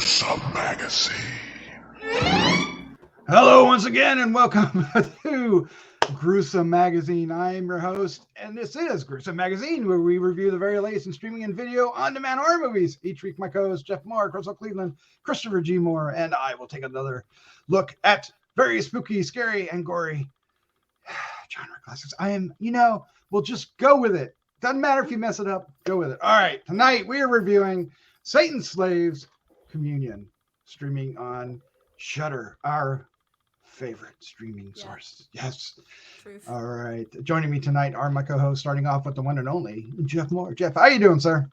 Gruesome Magazine. Hello once again and welcome to Gruesome Magazine. I am your host and this is Gruesome Magazine, where we review the very latest in streaming and video on-demand horror movies. Each week my co-host Jeff Mohr, Crystal Cleveland, Christopher G. Mohr, and I will take another look at very spooky, scary, and gory genre classics. We'll just go with it. Doesn't matter if you mess it up, go with it. All right, tonight we are reviewing Satan's Slaves Communion, streaming on SHUDDER, our favorite streaming source. Yes. Truth. All right. Joining me tonight are my co-hosts, starting off with the one and only Jeff Mohr. Jeff, how you doing, sir?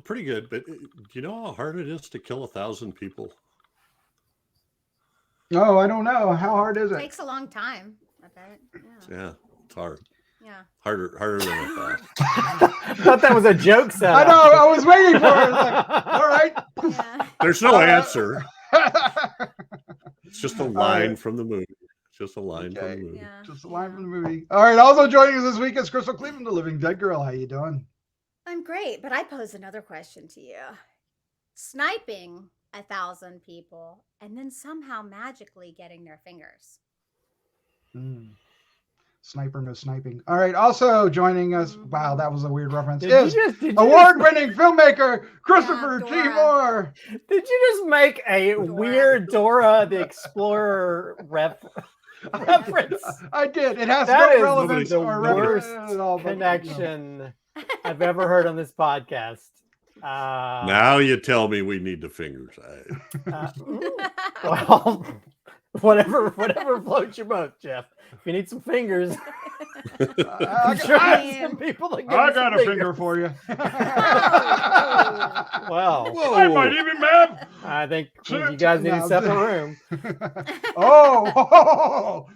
Pretty good, but do you know how hard it is to kill 1,000 people? Oh, I don't know. How hard is It it? takes a long time, I bet. Yeah, it's hard. Yeah. Harder than I thought. I thought that was a joke set. I know. I was waiting for it. Like, all right. Yeah. There's no answer. It's just a line right. from the movie. It's just a line from the movie. Yeah. Just a line from the movie. All right. Also joining us this week is Crystal Cleveland, the Living Dead Girl. How you doing? I'm great, but I pose another question to you. Sniping 1,000 people and then somehow magically getting their fingers. Sniper, no sniping. All right. Also joining us. Wow, that was a weird reference. Did Is you just award-winning filmmaker Christopher G. Dora. Mohr. did you just make a weird Dora the Explorer reference? I did. It has That no is relevance the or relevance worst at all. But, connection I've ever heard on this podcast. Now you tell me we need the fingers. Well, whatever floats your boat, Jeff. If you need some fingers, I'm sure there's some people that I got a finger for you. Well, I might even have. I think you guys need a separate room. Oh.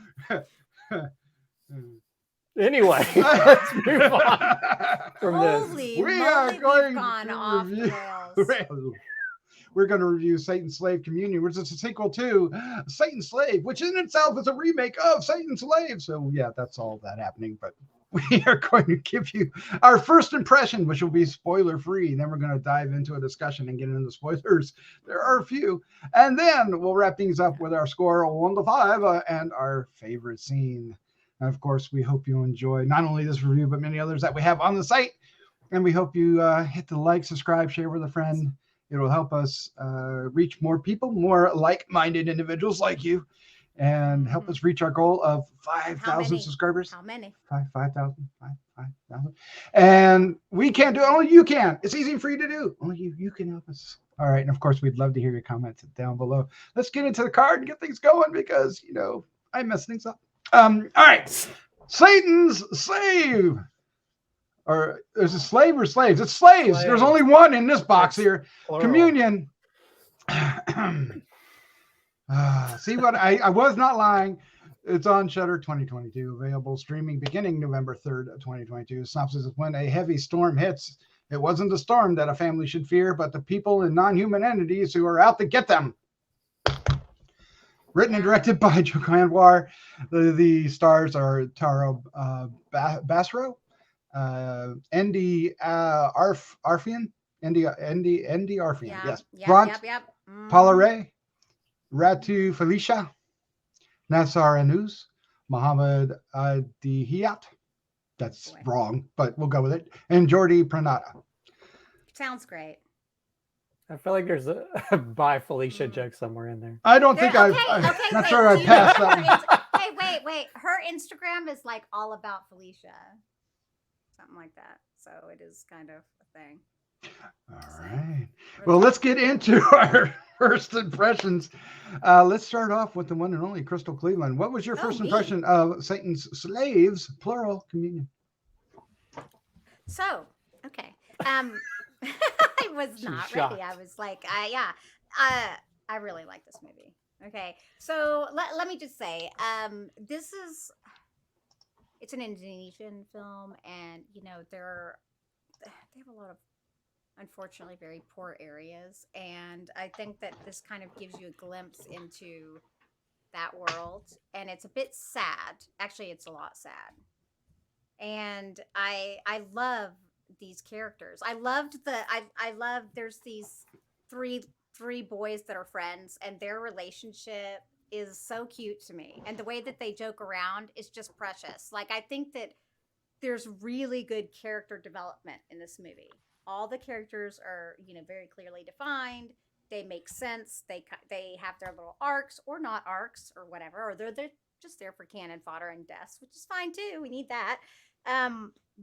Anyway, let's move on from this. Holy We are moly, going we've gone to off the review- rails. We're going to review Satan's Slave Communion, which is a sequel to Satan's Slave, which in itself is a remake of Satan's Slave. So yeah, that's all that happening. But we are going to give you our first impression, which will be spoiler free. Then we're going to dive into a discussion and get into spoilers. There are a few. And then we'll wrap things up with our score of 1 to 5 and our favorite scene. And of course, we hope you enjoy not only this review, but many others that we have on the site. And we hope you hit the like, subscribe, share with a friend. It will help us reach more people, more like-minded individuals like you, and help us reach our goal of 5,000 subscribers. How many? 5,000. 5,000. And we can't do it. Only you can. It's easy for you to do. Only you can help us. All right. And of course, we'd love to hear your comments down below. Let's get into the card and get things going because, I mess things up. All right. Satan's Slave. Or is it slave or slaves? It's slaves. Slave. There's only one in this box here. Plural. Communion. See what I was not lying. It's on Shudder 2022, available streaming beginning November 3rd, 2022. Synopsis is when a heavy storm hits. It wasn't a storm that a family should fear, but the people and non-human entities who are out to get them. Written and directed by Joko Anwar. The stars are Tari Basro, Endy Arfian, Endy Arfian, yes. Bront, Palarae, Ratu, Felisha, Nassar Anus, Muhammad Dihiyat. That's wrong, but we'll go with it. And Jordi Pranata. Sounds great. I feel like there's a by Felisha joke somewhere in there. I don't think I'm not sure I passed that one. Hey, wait. Her Instagram is like all about Felisha. Something like that. So it is kind of a thing. All right. Well, let's get into our first impressions. Let's start off with the one and only Crystal Cleveland. What was your first impression of Satan's Slaves, plural, communion? So, okay. I was not shocked. ready. I was like, I really like this movie. Okay. So let me just say, it's an Indonesian film, and they have a lot of, unfortunately, very poor areas, and I think that this kind of gives you a glimpse into that world, and it's a bit sad. Actually, it's a lot sad, and I love these characters. I love there's these three boys that are friends, and their relationship is so cute to me, and the way that they joke around is just precious. Like, I think that there's really good character development in this movie. All the characters are, very clearly defined. They make sense. They have their little arcs or not arcs or whatever, or they're just there for cannon fodder and deaths, which is fine too. We need that.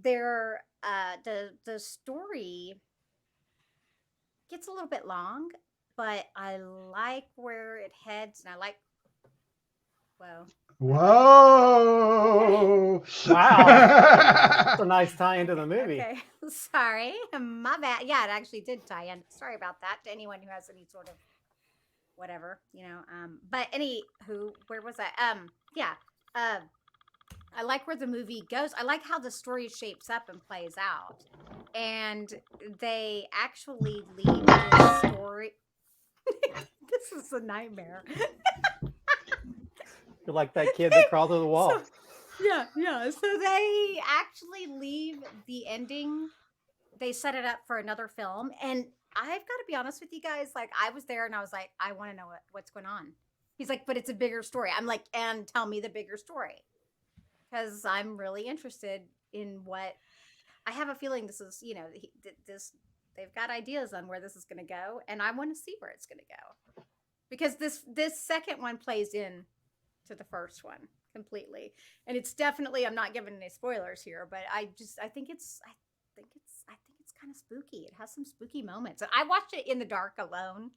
The story gets a little bit long, but I like where it heads, and I like. Whoa. Whoa! Wow. That's a nice tie into the movie. Okay, sorry, my bad. Yeah, it actually did tie in. Sorry about that to anyone who has any sort of whatever, But where was I? I like where the movie goes. I like how the story shapes up and plays out, and they actually leave the story. This is a nightmare. You're like that kid that crawled through the wall. Yeah. So they actually leave the ending. They set it up for another film, and I've got to be honest with you guys. Like, I was there, and I was like, I want to know what's going on. He's like, but it's a bigger story. I'm like, and tell me the bigger story, because I'm really interested in what. I have a feeling this is, they've got ideas on where this is going to go, and I want to see where it's going to go, because this second one plays in to the first one completely, and it's definitely. I'm not giving any spoilers here, but I think it's kind of spooky. It has some spooky moments, and I watched it in the dark alone.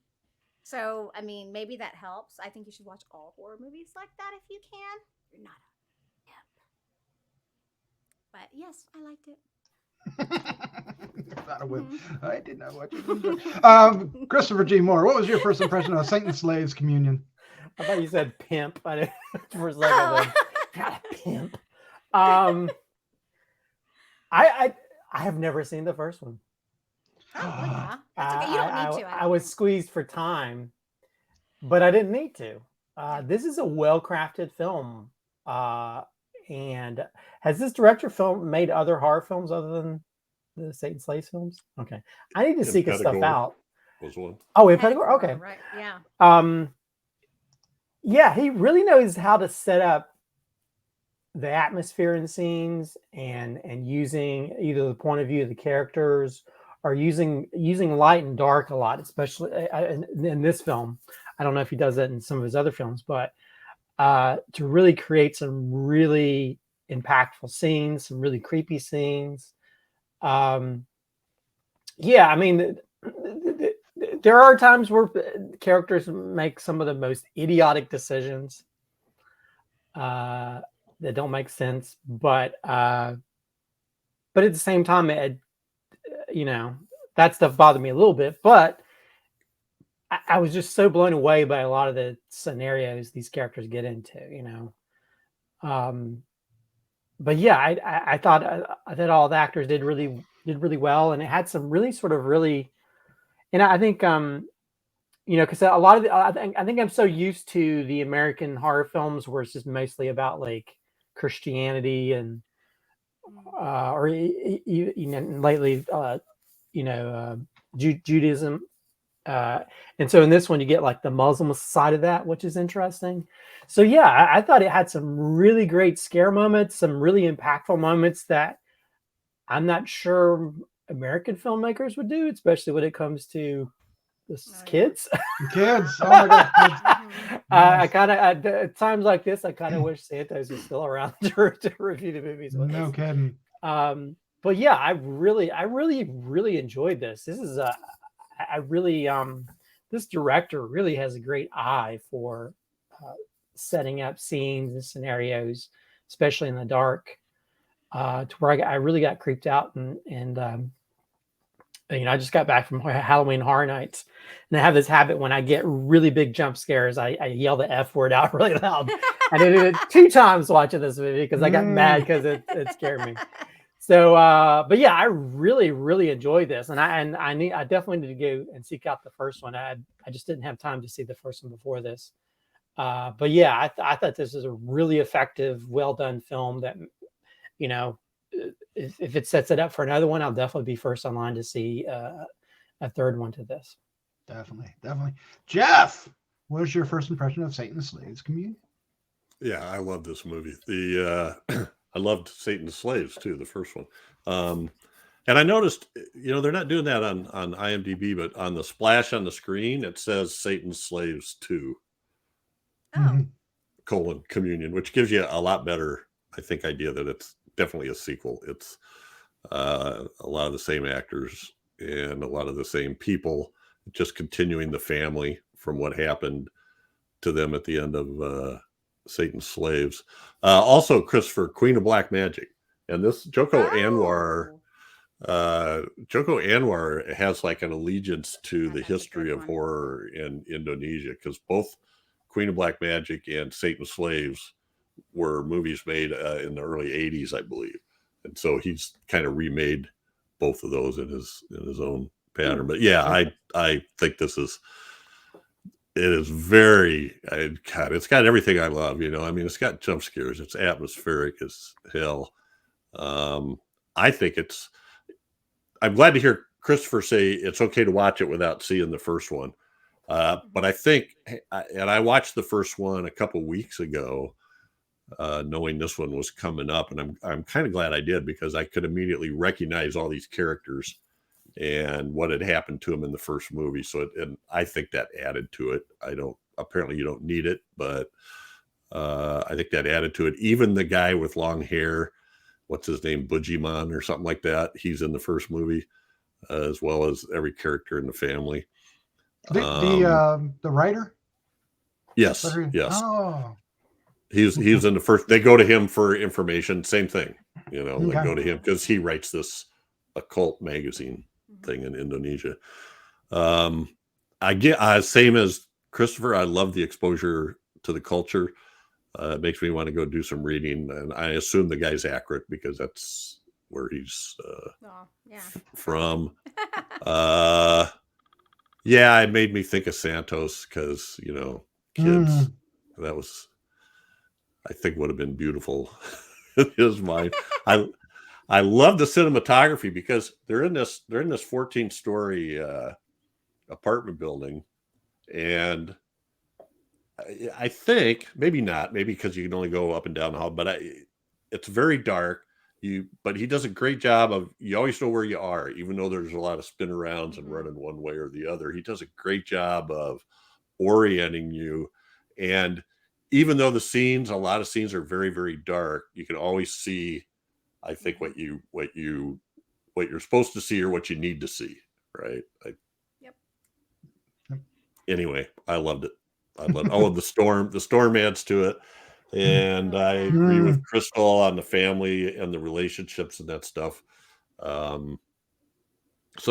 So, I mean, maybe that helps. I think you should watch all horror movies like that if you can. You're not a But yes, I liked it. Not a whip. I did not watch it. Christopher G. Mohr, what was your first impression of Saint and Slaves Communion? I thought you said pimp. I didn't for a second. God, pimp. I have never seen the first one. Oh, yeah. That's okay. You don't need to. I was squeezed for time, but I didn't need to. This is a well-crafted film. And has this director made other horror films other than the Satan Slaves films? Okay. I need to seek his stuff out. Was one. Oh, Impeticore? Okay. Right. Yeah. Yeah, he really knows how to set up the atmosphere in scenes and using either the point of view of the characters or using light and dark a lot, especially in this film. I don't know if he does that in some of his other films, but to really create some really impactful scenes, some really creepy scenes. Yeah, I mean, there are times where characters make some of the most idiotic decisions that don't make sense, but at the same time, that stuff bothered me a little bit. But I was just so blown away by a lot of the scenarios these characters get into, But yeah, I thought all the actors did really well, and it had some really sort of really. And I think, because a lot of I think I'm so used to the American horror films where it's just mostly about like Christianity and, or lately, Judaism. And so in this one, you get like the Muslim side of that, which is interesting. So yeah, I thought it had some really great scare moments, some really impactful moments that I'm not sure American filmmakers would do, especially when it comes to kids. Kids. Oh my God. I kind of at times like this, I kind of wish Santos was still around to review the movies with No us. kidding. But yeah, I really enjoyed this. This is this director really has a great eye for setting up scenes and scenarios, especially in the dark, to where I really got creeped out and I just got back from Halloween Horror Nights, and I have this habit when I get really big jump scares, I yell the F word out really loud. I did it 2 times watching this movie because I got mad because it scared me. So, but yeah, I really enjoyed this, and I definitely need to go and seek out the first one. I just didn't have time to see the first one before this. But yeah, I thought this is a really effective, well done film that, if it sets it up for another one, I'll definitely be first online to see a third one to this. Definitely. Jeff, what was your first impression of Satan's Slaves Community? Yeah, I love this movie. The I loved Satan's Slaves too, the first one. And I noticed, they're not doing that on IMDb, but on the splash on the screen, it says Satan's Slaves 2, Communion, which gives you a lot better, I think, idea that it's definitely a sequel. It's a lot of the same actors and a lot of the same people, just continuing the family from what happened to them at the end of Satan's Slaves. Also, Christopher, Queen of Black Magic. And this Joko Anwar has like an allegiance to the history of horror in Indonesia, because both Queen of Black Magic and Satan's Slaves were movies made in the early 80s, I believe. And so he's kind of remade both of those in his own pattern. But yeah, I think it is very, God, it's got everything I love, I mean, it's got jump scares, it's atmospheric as hell. I think I'm glad to hear Christopher say it's okay to watch it without seeing the first one. But I think, and I watched the first one a couple weeks ago, knowing this one was coming up, and I'm kind of glad I did, because I could immediately recognize all these characters and what had happened to them in the first movie. So, and I think that added to it. Apparently you don't need it, but I think that added to it. Even the guy with long hair, what's his name, Bujiman or something like that, he's in the first movie, as well as every character in the family. The writer? Yes. Oh. He was in the first. They go to him for information. Same thing, They go to him because he writes this occult magazine thing in Indonesia. I get same as Christopher. I love the exposure to the culture. It makes me want to go do some reading, and I assume the guy's accurate because that's where he's from. Yeah, it made me think of Santos because kids. That was, I think, would have been beautiful in his mind. I love the cinematography because they're in this 14-story apartment building, and I think maybe because you can only go up and down the hall, but it's very dark. But he does a great job of, you always know where you are, even though there's a lot of spin arounds and running one way or the other. He does a great job of orienting you. And even though a lot of scenes are very, very dark, you can always see, I think, what you're supposed to see or what you need to see. Right. Yep. Anyway, I loved it. The storm adds to it. And I agree with Crystal on the family and the relationships and that stuff. So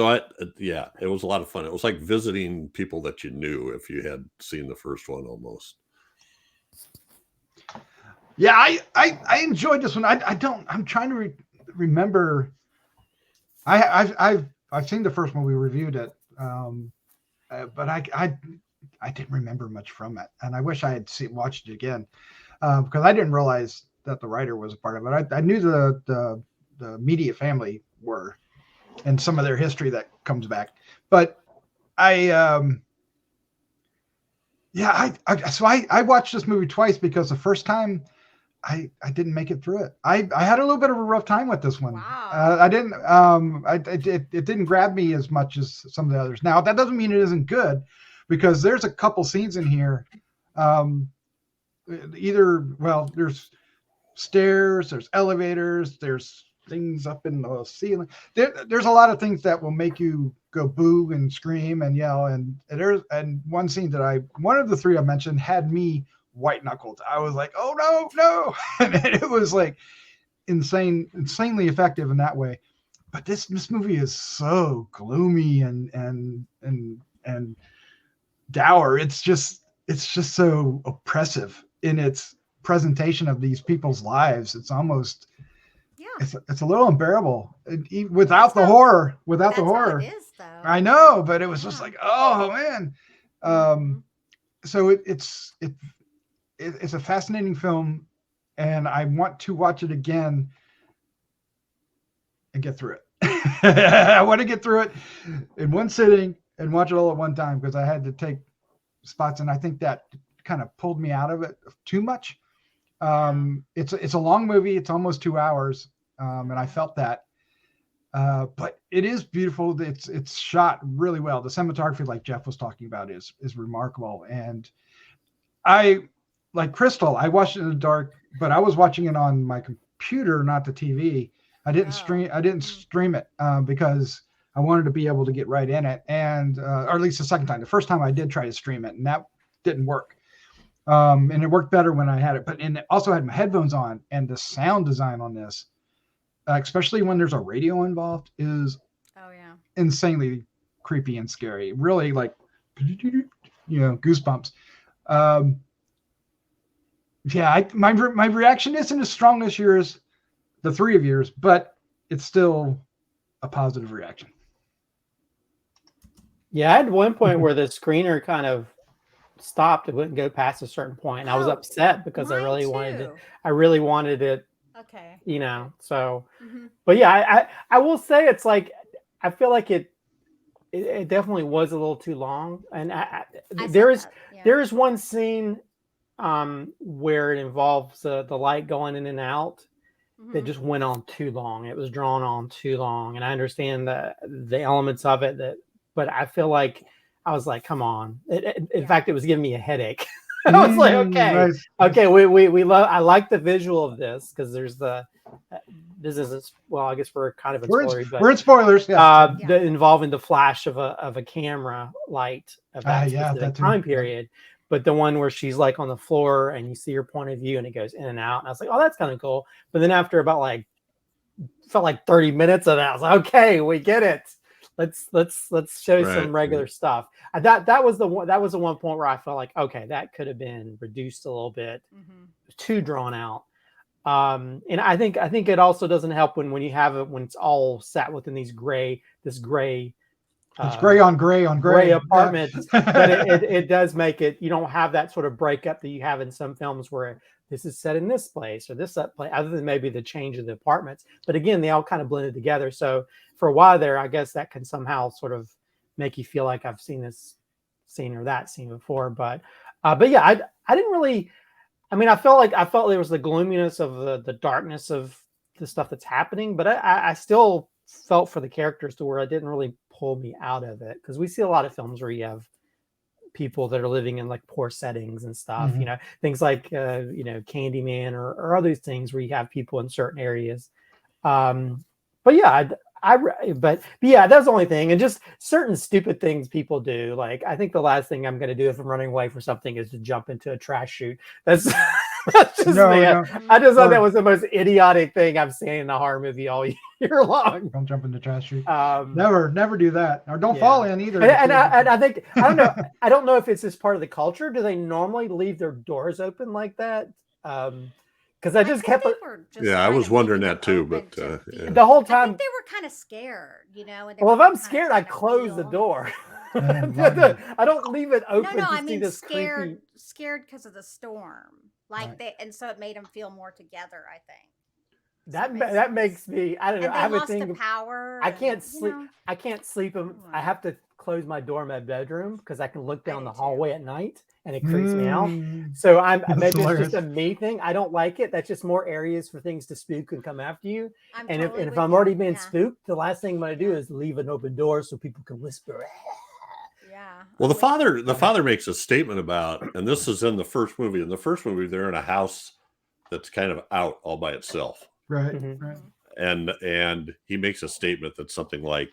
it was a lot of fun. It was like visiting people that you knew if you had seen the first one almost. Yeah, I enjoyed this one. I'm trying to remember. I've seen the first one. We reviewed it, but I didn't remember much from it, and I wish I had watched it again. Because I didn't realize that the writer was a part of it. I knew the immediate family were, and some of their history that comes back. But I watched this movie twice because the first time I didn't make it through it. I had a little bit of a rough time with this one. Wow. I didn't. It didn't grab me as much as some of the others. Now that doesn't mean it isn't good, because there's a couple scenes in here. There's stairs, there's elevators, there's things up in the ceiling. There's a lot of things that will make you go boo and scream and yell. And one scene one of the three I mentioned had me white knuckled. I was like, oh no. And it was like insanely effective in that way. But this movie is so gloomy and dour. It's just so oppressive in its presentation of these people's lives. It's almost, it's a little unbearable without the horror. Without the horror, it is, though. I know, but it was just like, oh man. So it's a fascinating film, and I want to watch it again and get through it. I want to get through it in one sitting and watch it all at one time because I had to take spots, and I think that kind of pulled me out of it too much. It's a long movie. It's almost 2 hours, and I felt that. But it is beautiful. It's shot really well. The cinematography, like Jeff was talking about, is remarkable. And I, like Crystal, I watched it in the dark, but I was watching it on my computer, not the TV. I didn't stream it because I wanted to be able to get right in it, and or at least the second time. The first time I did try to stream it, and that didn't work. And it worked better when I had it, but it also had my headphones on, and the sound design on this, especially when there's a radio involved, is insanely creepy and scary. Really, like, goosebumps. My reaction isn't as strong as yours, the three of yours, but it's still a positive reaction. Yeah, I had one point where the screener kind of stopped. It wouldn't go past a certain point, and I was upset because I really wanted it. Okay. So, but yeah, I will say it's like, I feel like it definitely was a little too long, and there is one scene where it involves the light going in and out that just went on too long. It was drawn on too long, and I understand the elements of it, but I feel like I was like, come on. In fact, it was giving me a headache. I was like, okay, we love. I like the visual of this because there's this isn't, well, I guess we're kind of in spoilers, but we're in spoilers. Involving the flash of a camera light of that specific time period. But the one where she's like on the floor and you see her point of view and it goes in and out, and I was like, oh, that's kind of cool. But then after about felt like 30 minutes of that, I was like, okay, we get it. Let's show some regular stuff. That was the one point where I felt like, okay, that could have been reduced a little bit, too drawn out. And I think it also doesn't help when you have it when it's all sat within this gray. It's gray on gray apartment, but it does make it. You don't have that sort of breakup that you have in some films where this is set in this place or this place, other than maybe the change of the apartments. But again, they all kind of blended together. So for a while there, I guess that can somehow sort of make you feel like I've seen this scene or that scene before. But yeah, I didn't really. I mean, I felt there was the gloominess of the darkness of the stuff that's happening, but I still felt for the characters to where it didn't really pull me out of it, because we see a lot of films where you have people that are living in like poor settings and stuff, things like Candyman or other things where you have people in certain areas. But yeah, but yeah, that's the only thing. And just certain stupid things people do. Like, I think the last thing I'm going to do if I'm running away for something is to jump into a trash chute. That's just me. No. I just thought that was the most idiotic thing I've seen in a horror movie all year long. Don't jump into the trash chute. Never do that. Or don't fall in either. And I think, I don't know if it's just part of the culture. Do they normally leave their doors open like that? Because I just kept. I was wondering that too, but the whole time I think they were kind of scared, And well, if I'm scared, I close the door. I don't leave it open. No, I mean scared because of the storm, and so it made them feel more together. I think that makes me. I don't know. And I have lost a thing. The power. I can't sleep. I can't sleep. I have to close my door in my bedroom because I can look down the hallway at night. And it creeps me out. So maybe it's just a me thing. I don't like it. That's just more areas for things to spook and come after you. If I'm already being spooked, the last thing I'm going to do is leave an open door so people can whisper. Yeah. Well, the father makes a statement about, and this is in the first movie. In the first movie, they're in a house that's kind of out all by itself. Right. Right. And he makes a statement that's something like,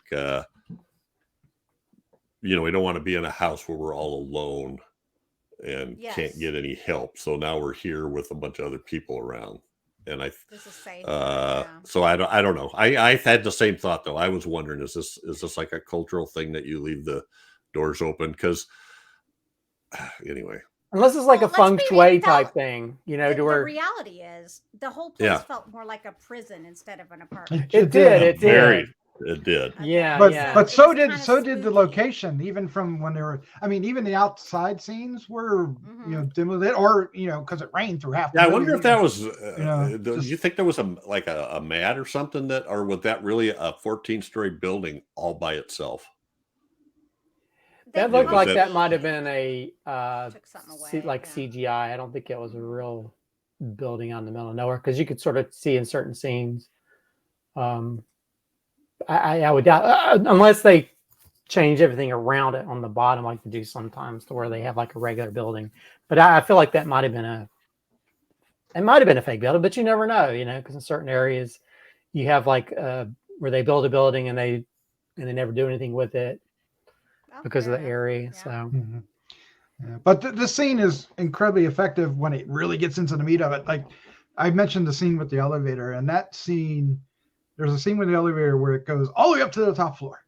we don't want to be in a house where we're all alone and can't get any help. So now we're here with a bunch of other people around. And so I don't know. I had the same thought though. I was wondering, is this like a cultural thing that you leave the doors open? Because anyway. Unless it's like a feng shui type thing, to where the reality is the whole place felt more like a prison instead of an apartment. It did. It did. But so did the location, even from when they were. I mean, even the outside scenes were dim-lit, or because it rained through half. I wonder if that was. Do you think there was a mat or something or was that really a 14-story building all by itself? That looked was like that- that might have been a took something away. like yeah. CGI. I don't think it was a real building on the middle of nowhere, because you could sort of see in certain scenes. I would doubt, unless they change everything around it on the bottom, like they do sometimes, to where they have like a regular building. But I feel like that might have been a fake building, but you never know, because in certain areas you have like where they build a building and they never do anything with it Oh, because of fair the enough. area. Yeah. So Mhm. Yeah. But the scene is incredibly effective when it really gets into the meat of it. Like I mentioned the scene with the elevator, and that scene, there's a scene with the elevator where it goes all the way up to the top floor.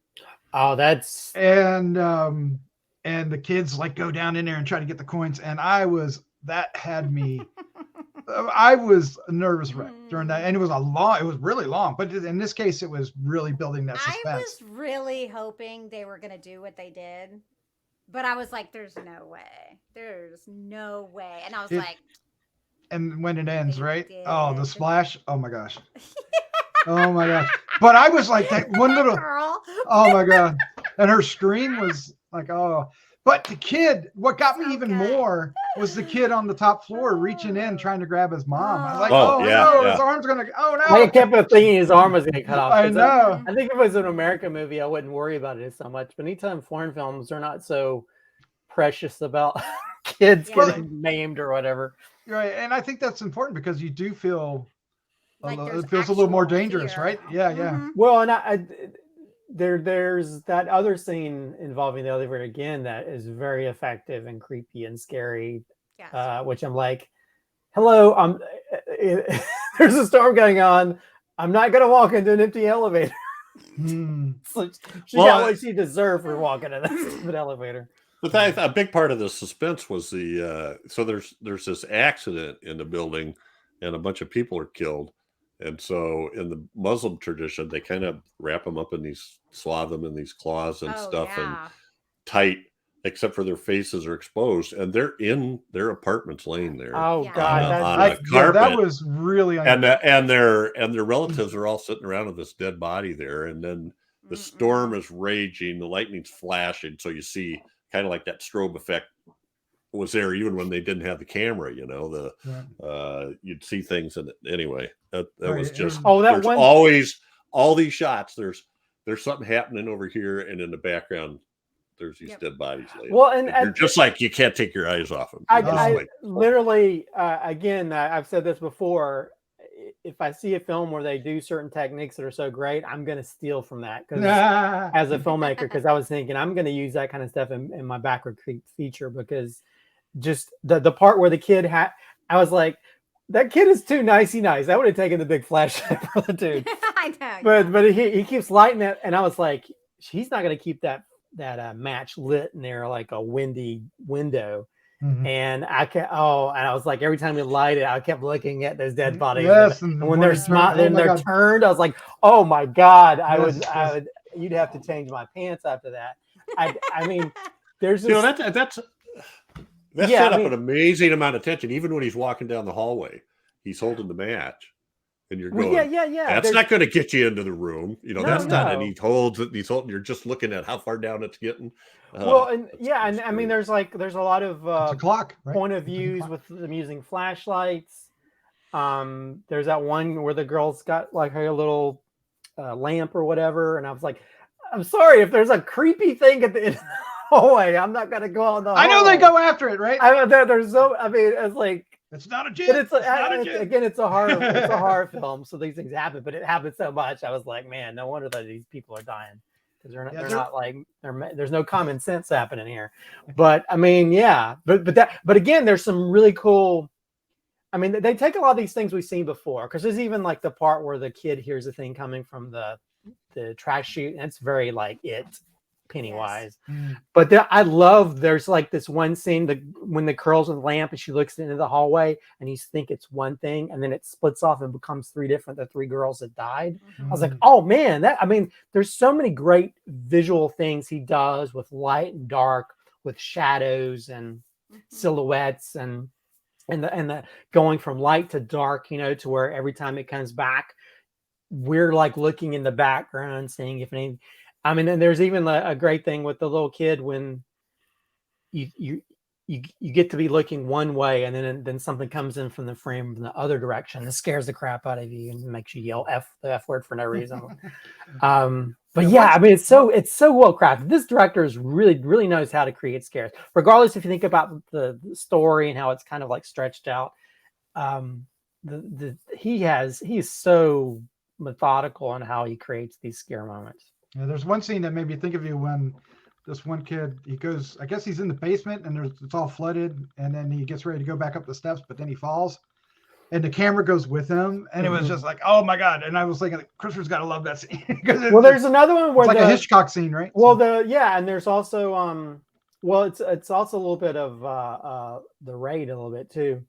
oh, that's And the kids like go down in there and try to get the coins. And that had me, I was a nervous wreck during that. And it was really long, but in this case, it was really building that I suspense. was really hoping they were going to do what they did, but I was like, there's no way. There's no way. And I was like, And when it ends, They right? Oh, the did. splash. Oh my gosh. Oh my gosh. But I was like that one little, girl. oh my God. And her scream was like, oh, but the kid, what got me So even good. more was the kid on the top floor reaching in, trying to grab his mom. I was like, Oh, oh yeah, no, yeah. his arm's going to, oh I no. kept thinking his arm was going to cut off. I 'cause know. I think if it was an American movie, I wouldn't worry about it so much. But anytime foreign films, they're not so precious about kids Yeah. getting maimed or whatever. Right. And I think that's important because you do feel, Like it feels a little more actual dangerous, fear. right? Yeah, yeah. Mhm. Well, and there's that other scene involving the elevator again that is very effective and creepy and scary, Yes. which I'm like, hello, there's a storm going on. I'm not going to walk into an empty elevator. Hmm. So she Well, got what she deserved for walking in that stupid elevator. But a big part of the suspense was so there's this accident in the building, and a bunch of people are killed, and so in the Muslim tradition they kind of wrap them up in swathe them in these cloths and stuff, and Yeah. tight, except for their faces are exposed, and they're in their apartments laying there. Oh Yeah. God, on that's a Yeah, that carpet. was really, and their relatives are all sitting around with this dead body there, and then the storm is raging, the lightning's flashing, so you see kind of like that strobe effect was there even when they didn't have the camera, you'd see things in it anyway. That Right, was just that there's one. always all these shots, there's something happening over here, and in the background there's these Yep. dead bodies laying. Well, and you're just like, you can't take your eyes off them. I literally, again, I've said this before. If I see a film where they do certain techniques that are so great, I'm going to steal from that as a filmmaker, because I was thinking I'm going to use that kind of stuff in my backward feature, because just the part where the kid I was like, that kid is too nicey nice. I would have taken the big flashlight for the dude. I know. But he keeps lighting it, and I was like, he's not going to keep that match lit in there like a windy window. Mhm. And and I was like, every time we light it, I kept looking at those dead bodies. Yes, and and when when they're it turned- then oh my they're God. turned, I was like, oh my God, Yes, I would you'd have to change my pants after that. I mean, there's You know, this, that Yeah, set I up mean- an amazing amount of tension. Even when he's walking down the hallway, he's holding the match, and you're going, yeah. that's there's- not going to get you into the room. No, That's not. no. And he holds it. He's holding. You're just looking at how far down it's getting. well, and That's and I mean, great. there's a lot of It's a clock, right? point of It's a views clock. with them using flashlights. There's that one where the girl's got like her little lamp or whatever, and I was like, I'm sorry if there's a creepy thing at the end of the hallway, I'm not gonna go on the hallway. I know they go after it, right? There's so, I mean, it's like, It's not a but jit. it's not a jit. again, it's a horror film, so these things happen, but it happens so much. I was like, man, no wonder that these people are dying, because they're not like, there's no common sense happening here. But I mean, yeah, but again, there's some really cool. I mean, they take a lot of these things we've seen before, because there's even like the part where the kid hears a thing coming from the trash chute, and it's very like Pennywise. Mm. But I love, there's like this one scene when the girl's with the lamp and she looks into the hallway and you think it's one thing, and then it splits off and becomes the three girls that died. I was like, oh man, there's so many great visual things he does with light and dark, with shadows and silhouettes, and the going from light to dark, to where every time it comes back, we're like looking in the background, seeing if anything. I mean, and there's even a great thing with the little kid when you get to be looking one way, and then something comes in from the frame from the other direction that scares the crap out of you and makes you yell the F word for no reason. But yeah, I mean, it's so well crafted. This director is really knows how to create scares, regardless if you think about the story and how it's kind of like stretched out. He's so methodical on how he creates these scare moments. Yeah, there's one scene that made me think of you when this one kid, he goes, I guess he's in the basement and it's all flooded, and then he gets ready to go back up the steps, but then he falls and the camera goes with him, and it was just like, oh my God. And I was thinking, Christopher's got to love that scene. Well, there's another one where it's like a Hitchcock scene, right? Well, and there's also it's also a little bit of the Raid a little bit too.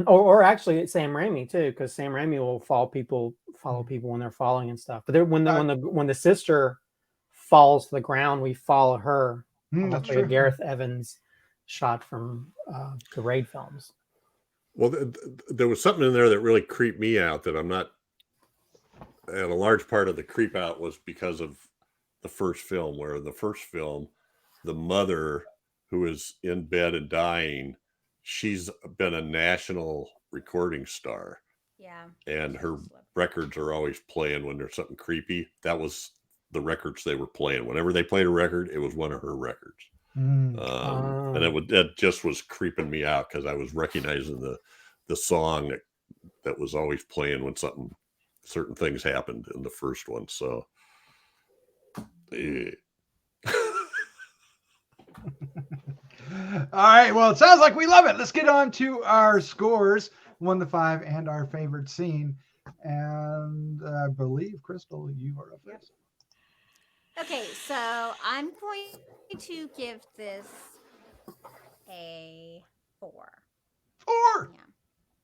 or actually it's Sam Raimi too, because Sam Raimi will follow people when they're falling and stuff. But when the sister falls to the ground, we follow her. That's like true. A Gareth Evans shot from the Raid films. Well, there was something in there that really creeped me out that I'm not. And a large part of the creep out was because of the first film, where in the first film, the mother who is in bed and dying, she's been a national recording star. Yeah. And her records are always playing when there's something creepy. That was the records they were playing. Whenever they played a record, it was one of her records. And it just was creeping me out because I was recognizing the song that was always playing when certain things happened in the first one. So all right, well, it sounds like we love it. Let's get on to our scores, 1 to 5, and our favorite scene. And I believe, Crystal, you are up first. Okay, so I'm going to give this a 4. 4. Yeah.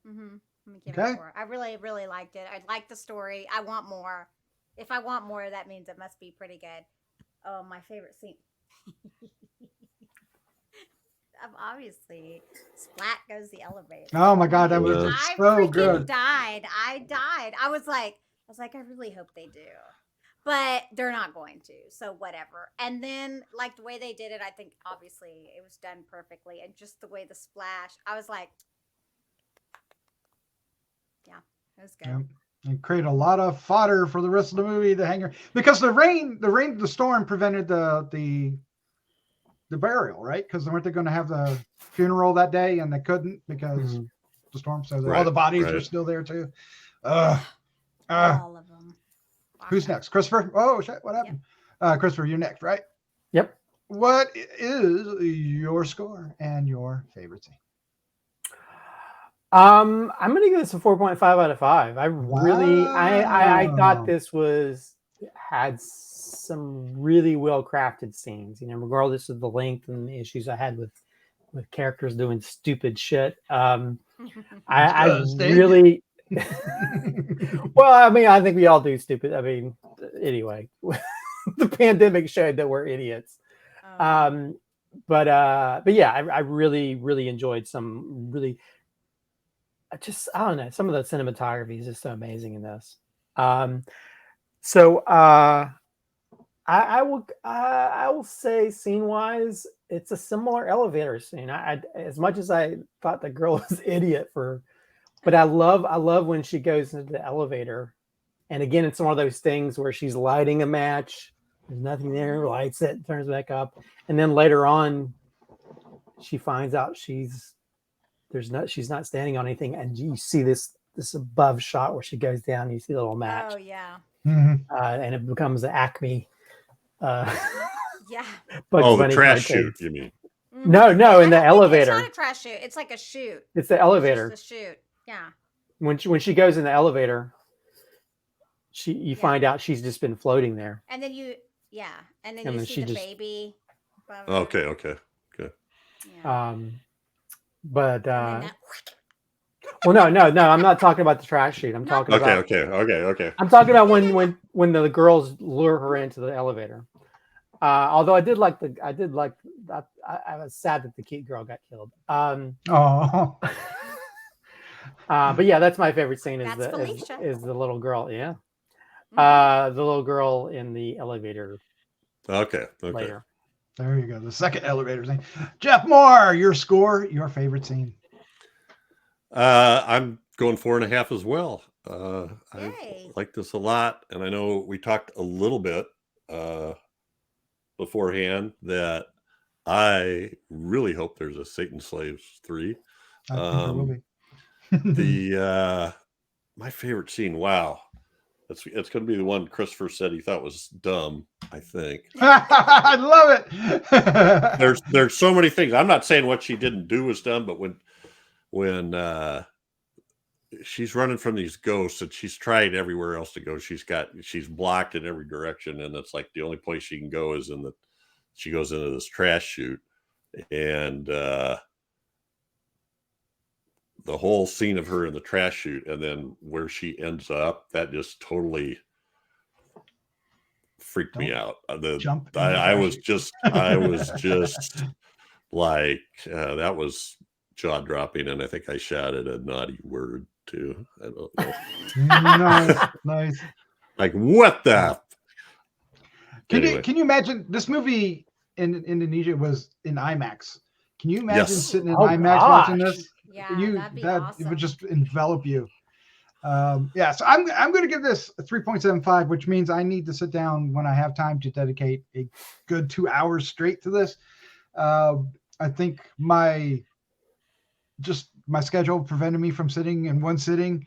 I'm gonna give it a 4. I really liked it. I like the story. I want more. If I want more, that means it must be pretty good. Oh, my favorite scene. Obviously, splat goes the elevator. Oh my God, that was so good. I died. I was like, I really hope they do. But they're not going to, so whatever. And then, like, the way they did it, I think, obviously, it was done perfectly. And just the way the splash, I was like, yeah, it was good. Yeah. And create a lot of fodder for the rest of the movie, the hanger. Because the storm prevented the burial, right? Because weren't they going to have the funeral that day, and they couldn't because the storm. So all the bodies are still there, too. All of them. Who's next? Christopher? Oh, shit. What happened? Yep. Christopher, you're next, right? Yep. What is your score and your favorite scene? I'm going to give this a 4.5 out of 5. I thought this had some really well-crafted scenes, regardless of the length and the issues I had with characters doing stupid shit. I really... Well, I mean, I think we all do stupid. I mean, anyway, the pandemic showed that we're idiots. But yeah, I really enjoyed some really, I don't know, some of the cinematography is just so amazing in this. So I will say, scene wise, it's a similar elevator scene. As much as I thought the girl was an idiot but I love when she goes into the elevator, and again, it's one of those things where she's lighting a match. There's nothing there, lights it, turns back up, and then later on, she finds out she's not standing on anything, and you see this above shot where she goes down. You see the little match. Oh yeah. And it becomes the Acme. Yeah. The trash chute, you mean? No, in the elevator. It's not a trash chute. It's like a chute. It's the elevator. It's just a chute. Yeah. When she goes in the elevator, you find out she's just been floating there. And then you see the baby. Okay. Yeah. But well, no, I'm not talking about the trash chute. I'm talking about. Okay. I'm talking about when the girls lure her into the elevator. Although I was sad that the cute girl got killed. But yeah, that's my favorite scene is the little girl. Yeah. The little girl in the elevator. Okay. Later. There you go. The second elevator scene. Jeff Mohr, your score, your favorite scene. I'm going 4.5 as well. I Yay. like this a lot, and I know we talked a little bit beforehand that I really hope there's a Satan Slaves 3. I think there will be. My favorite scene. Wow, it's going to be the one Christopher said he thought was dumb. I think. I love it. There's so many things. I'm not saying what she didn't do was dumb, but when she's running from these ghosts and she's tried everywhere else to go, she's blocked in every direction, and it's like the only place she can go is she goes into this trash chute, and the whole scene of her in the trash chute and then where she ends up, that just totally freaked me out. I was just like, that was jaw dropping, and I think I shouted a naughty word too. I don't know. Nice. Like, what the? Can you imagine this movie in Indonesia was in IMAX? Can you imagine sitting in IMAX watching this? Yeah, that'd be awesome. It would just envelop you. So I'm going to give this a 3.75, which means I need to sit down when I have time to dedicate a good 2 hours straight to this. I think my schedule prevented me from sitting in one sitting,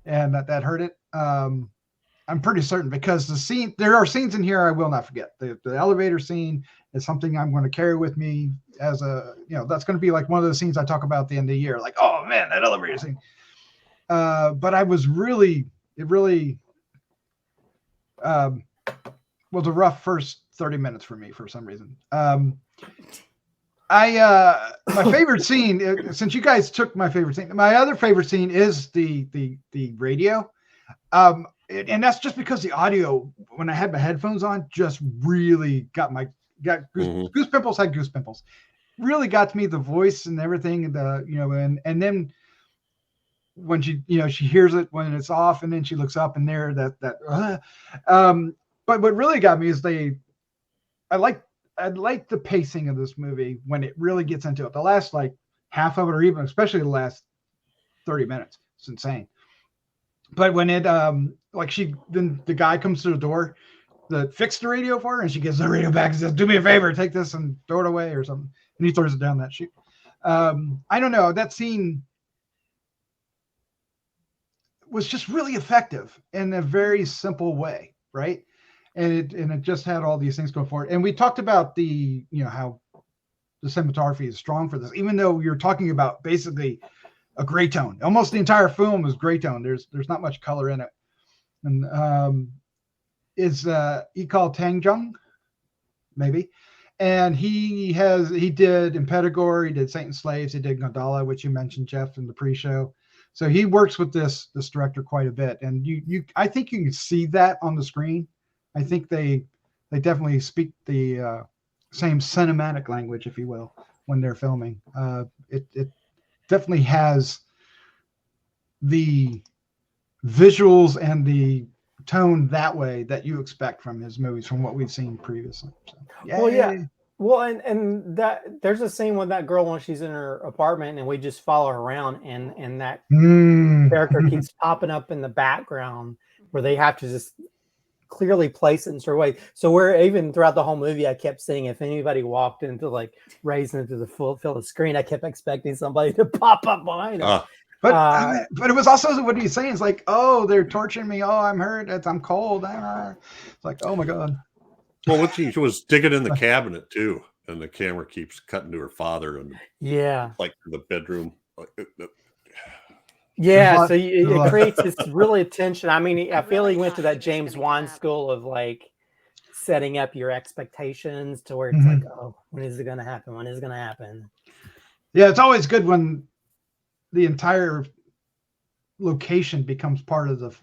and that hurt it. I'm pretty certain, because there are scenes in here I will not forget. The elevator scene is something I'm going to carry with me as that's going to be like one of the scenes I talk about at the end of the year. Like, oh man, that elevator scene. But it really was a rough first 30 minutes for me for some reason. My favorite scene, since you guys took my favorite scene, my other favorite scene is the radio. And that's just because the audio, when I had my headphones on, just really got goose pimples, had goose pimples. Really got to me, the voice and everything, and then when she hears it when it's off, and then she looks up and there but what really got me is I like the pacing of this movie when it really gets into it. The last like half of it, or even especially the last 30 minutes, it's insane. But when it then the guy comes to the door that fixed the radio for her, and she gives the radio back and says, "Do me a favor, take this and throw it away," or something. And he throws it down that chute. I don't know. That scene was just really effective in a very simple way, right? And it just had all these things going for it. And we talked about how the cinematography is strong for this, even though you're talking about basically a gray tone. Almost the entire film is gray tone. There's not much color in it. And is Ikal Tangjung, maybe. And he did Impedagore, he did Saint and Slaves, he did Gondola, which you mentioned, Jeff, in the pre-show. So he works with this director quite a bit. And I think you can see that on the screen. I think they definitely speak the same cinematic language, if you will, when they're filming. It definitely has the visuals and the tone that way that you expect from his movies, from what we've seen previously. So, well, yeah. Well, and that there's a scene with that girl when she's in her apartment and we just follow her around, and that character keeps popping up in the background where they have to just clearly place it in certain way. So we're even throughout the whole movie, I kept seeing if anybody walked into like raising it to the full fill of screen, I kept expecting somebody to pop up behind them. But it was also what he's saying is like, oh, they're torturing me. Oh, I'm hurt. I'm cold. It's like, oh my God. Well, what she was digging in the cabinet too, and the camera keeps cutting to her father, and like the bedroom. Yeah, so it creates this really tension. I mean, I feel he went to that James Wan school of like setting up your expectations to where it's like, oh, when is it going to happen? When is it going to happen? Yeah, it's always good when the entire location becomes part of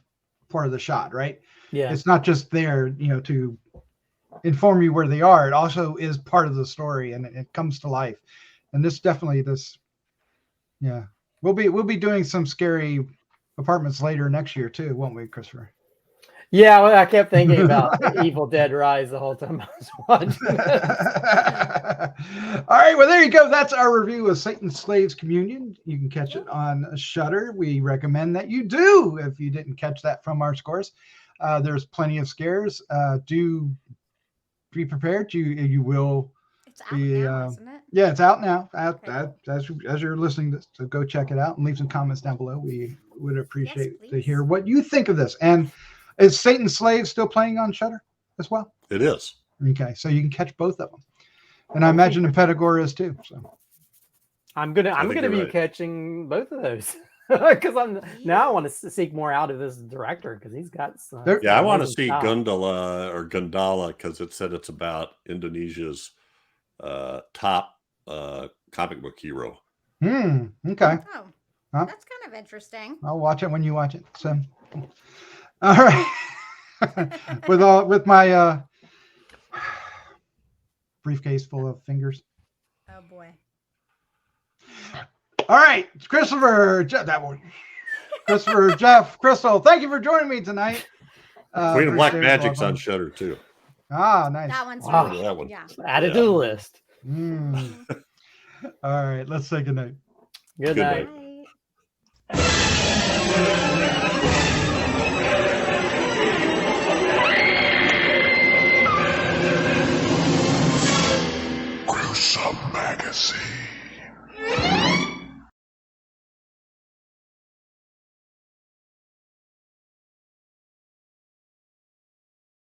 the shot, right? Yeah, it's not just there, to inform you where they are. It also is part of the story, and it comes to life. And this definitely yeah. We'll be doing some scary apartments later next year too, won't we, Christopher? Yeah, well, I kept thinking about Evil Dead Rise the whole time I was watching this. All right, well, there you go. That's our review of Satan's Slaves Communion. You can catch it on Shudder. We recommend that you do if you didn't catch that from our scores. There's plenty of scares. Do be prepared. You will. It's out now, isn't it? Yeah, it's out now. Okay. As you're listening to this, so go check it out and leave some comments down below. We would appreciate to please. hear what you think of this. And is Satan's Slave still playing on Shudder as well? It is. Okay, so you can catch both of them, and I imagine the Pedagore is too. So I'm gonna be catching both of those because I want to seek more out of this director because he's got some. Yeah, I want to see Gundala because it said it's about Indonesia's top comic book hero. Okay. Oh, that's kind of interesting. I'll watch it when you watch it. So, all right. with my briefcase full of fingers. Oh boy. All right, Christopher, Jeff, Crystal, thank you for joining me tonight. Queen of Black Magic's on Shudder too. Ah, nice. That one's Wow. really, That one. yeah. Add it to the list. All right, let's say good night. Good night. Gruesome Magazine.